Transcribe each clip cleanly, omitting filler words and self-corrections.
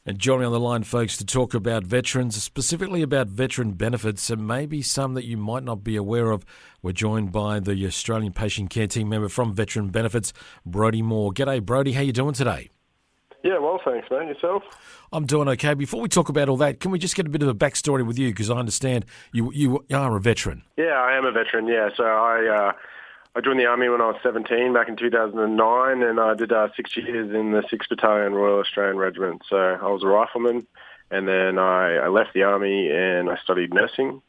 And joining me on the line, folks, to talk about veterans, specifically about veteran benefits, and maybe some that you might not be aware of. We're joined by the Australian Patient Care Team member from Veteran Benefits, Brodie Moore. G'day, Brodie. How you doing today? Yeah, well, thanks, mate. Yourself? I'm doing okay. Before we talk about all that, can we just get a bit of a backstory with you? Because I understand you are a veteran. Yeah, I am a veteran, yeah. So I joined the Army when I was 17, back in 2009, and I did 6 years in the 6th Battalion, Royal Australian Regiment. So I was a rifleman, and then I left the Army and I studied nursing.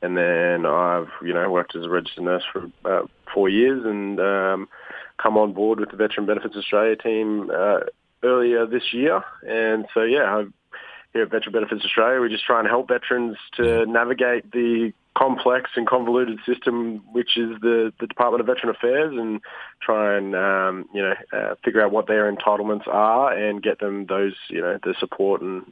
And then I've, worked as a registered nurse for about 4 years and come on board with the Veteran Benefits Australia team earlier this year. And so, I'm here at Veteran Benefits Australia. We're just trying to help veterans to navigate the complex and convoluted system, which is the Department of Veteran Affairs, and try and figure out what their entitlements are and get them those the support and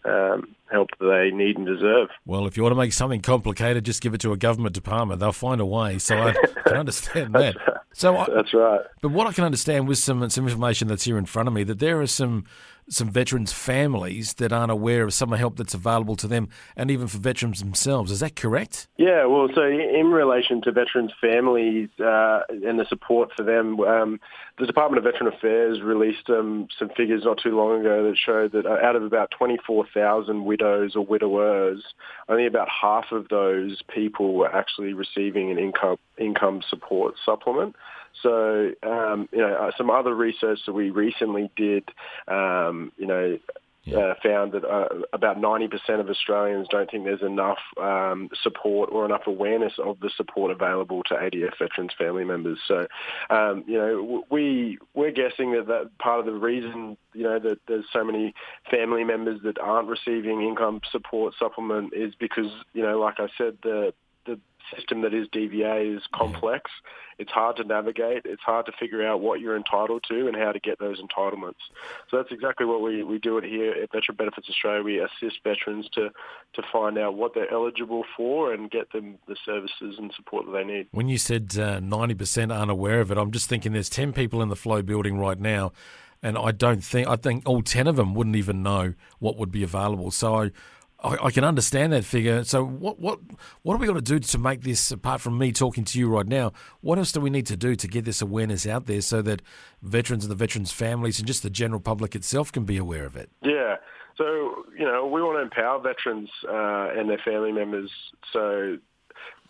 help that they need and deserve. Well, if you want to make something complicated, just give it to a government department. They'll find a way. So I can understand that. That's right. But what I can understand with some information that's here in front of me, that there are some veterans' families that aren't aware of some help that's available to them, and even for veterans themselves. Is that correct? Yeah, well, so in relation to veterans' families and the support for them, the Department of Veteran Affairs released some figures not too long ago that showed that out of about 24,000 widows or widowers, only about half of those people were actually receiving an income support supplement. So, some other research that we recently did, found that about 90% of Australians don't think there's enough support or enough awareness of the support available to ADF veterans' family members. So, we're guessing that part of the reason, that there's so many family members that aren't receiving income support supplement is because, like I said, the system that is DVA is complex. It's hard to navigate. It's hard to figure out what you're entitled to and how to get those entitlements. So that's exactly what we do it here at Veteran Benefits Australia. We assist veterans to find out what they're eligible for and get them the services and support that they need. When you said 90% aren't aware of it, I'm just thinking there's 10 people in the Flow building right now, and I think all 10 of them wouldn't even know what would be available. So I can understand that figure. So what are we going to do to make this, apart from me talking to you right now, what else do we need to do to get this awareness out there so that veterans and the veterans' families and just the general public itself can be aware of it? Yeah. So, we want to empower veterans and their family members. So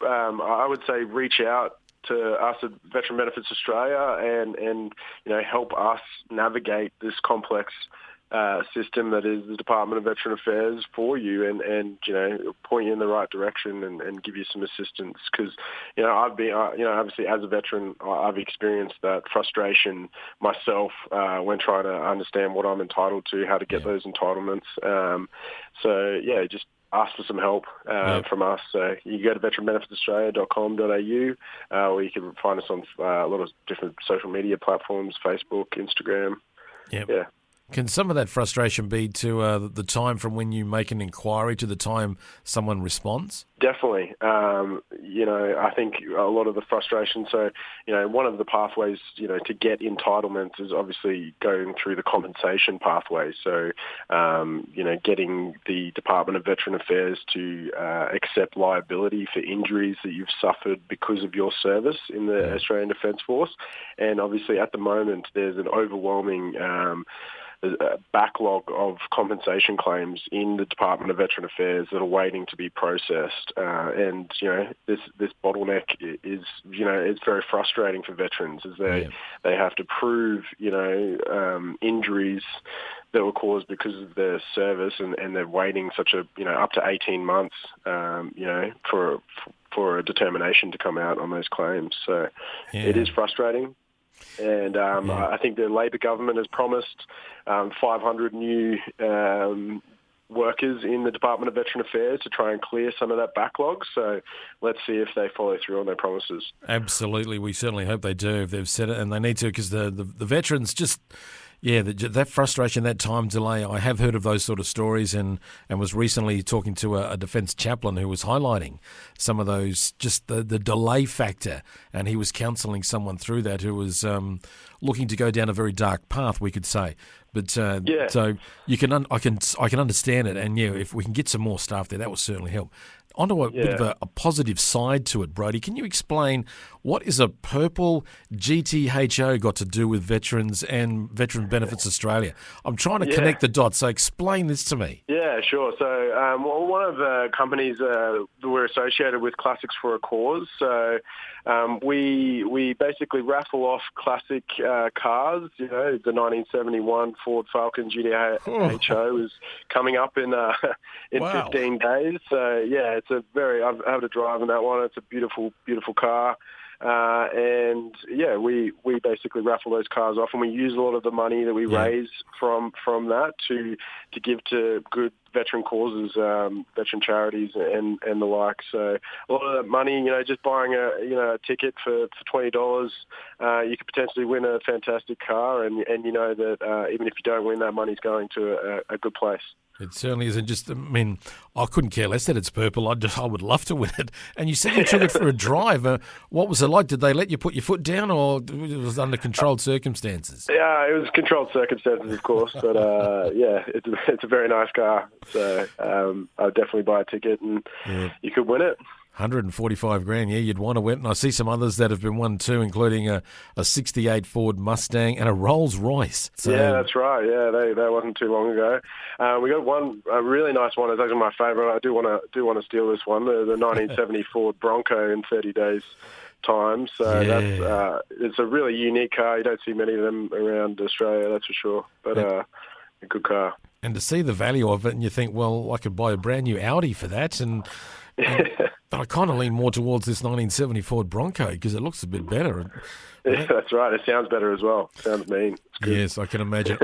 I would say reach out to us at Veteran Benefits Australia and help us navigate this complex system that is the Department of Veteran Affairs for you and point you in the right direction and give you some assistance. Because, I've been, obviously as a veteran, I've experienced that frustration myself when trying to understand what I'm entitled to, how to get those entitlements. Just ask for some help from us. So you go to veteranbenefitsaustralia.com.au or you can find us on a lot of different social media platforms, Facebook, Instagram. Yep. Yeah. Can some of that frustration be to the time from when you make an inquiry to the time someone responds? Definitely. I think a lot of the frustration, so, one of the pathways, to get entitlements is obviously going through the compensation pathway. So, getting the Department of Veteran Affairs to accept liability for injuries that you've suffered because of your service in the Australian Defence Force. And obviously at the moment there's an overwhelming a backlog of compensation claims in the Department of Veteran Affairs that are waiting to be processed. This bottleneck is, it's very frustrating for veterans as they have to prove, injuries that were caused because of their service and they're waiting such a, up to 18 months, for a determination to come out on those claims. So it is frustrating. And I think the Labor government has promised 500 new workers in the Department of Veteran Affairs to try and clear some of that backlog. So let's see if they follow through on their promises. Absolutely. We certainly hope they do if they've said it, and they need to, because the veterans just... Yeah, that frustration, that time delay, I have heard of those sort of stories and was recently talking to a defence chaplain who was highlighting some of those, just the delay factor, and he was counselling someone through that who was looking to go down a very dark path, we could say. But so you can I can understand it, and if we can get some more staff there, that will certainly help. Onto a bit of a positive side to it, Brodie. Can you explain what is a purple GTHO got to do with veterans and Veteran Benefits Australia? I'm trying to connect the dots, so explain this to me. Yeah, sure. So one of the companies that we're associated with, Classics for a Cause. So we basically raffle off classic cars. The 1971 Ford Falcon GTHO is coming up in 15 days. So I've had a drive in that one. It's a beautiful, beautiful car. We basically raffle those cars off, and we use a lot of the money that we raise from that to give to good veteran causes, veteran charities, and the like. So a lot of that money, just buying a ticket for $20, you could potentially win a fantastic car, and you know that even if you don't win, that money's going to a good place. It certainly isn't. I couldn't care less that it's purple. I would love to win it. And you said you took it for a drive. What was it like? Did they let you put your foot down, or it was under controlled circumstances? Yeah, it was controlled circumstances, of course. But it's a very nice car. So I'd definitely buy a ticket, and you could win it. 145 grand, you'd want to win. And I see some others that have been won too, including a 68 Ford Mustang and a Rolls Royce. So, yeah, that's right. Yeah, that wasn't too long ago. We got a really nice one. It's actually my favourite. I do want to steal this one. The 1970 Ford Bronco in 30 days time. So it's a really unique car. You don't see many of them around Australia, that's for sure. But a good car. And to see the value of it, and you think, well, I could buy a brand new Audi for that, but I kind of lean more towards this 1970 Ford Bronco because it looks a bit better. Yeah, that's right. It sounds better as well. Sounds mean. Yes, I can imagine.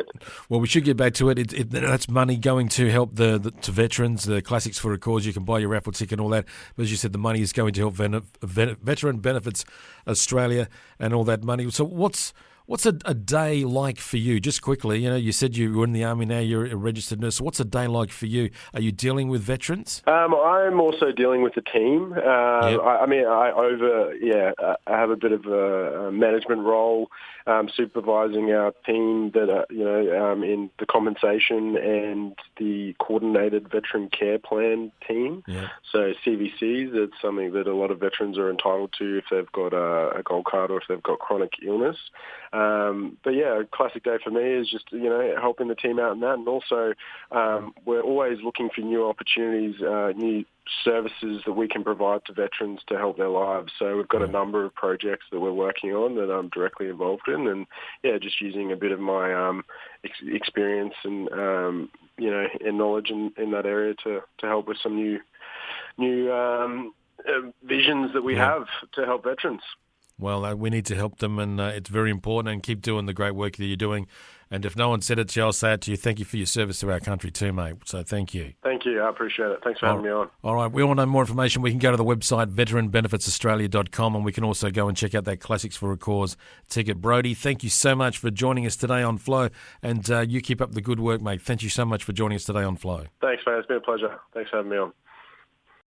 Well, we should get back to it. That's money going to help to veterans, the Classics for a Cause. You can buy your raffle ticket and all that. But as you said, the money is going to help Veteran Benefits Australia and all that money. So What's a day like for you? Just quickly, you said you were in the Army now, you're a registered nurse. So what's a day like for you? Are you dealing with veterans? I'm also dealing with the team. I have a bit of a management role, supervising our team that, in the compensation and the coordinated veteran care plan team. Yeah. So CVCs, it's something that a lot of veterans are entitled to if they've got a gold card or if they've got chronic illness. A classic day for me is just, helping the team out in that. And also, we're always looking for new opportunities, new services that we can provide to veterans to help their lives. So we've got a number of projects that we're working on that I'm directly involved in, and just using a bit of my experience and and knowledge in that area to help with some new visions that we have to help veterans. Well, we need to help them, and it's very important, and keep doing the great work that you're doing. And if no one said it to you, I'll say it to you. Thank you for your service to our country too, mate. So thank you. Thank you. I appreciate it. Thanks for having me on. All right. We want to know more information. We can go to the website, veteranbenefitsaustralia.com, and we can also go and check out that Classics for a Cause ticket. Brodie, thank you so much for joining us today on Flow, and you keep up the good work, mate. Thank you so much for joining us today on Flow. Thanks, man. It's been a pleasure. Thanks for having me on.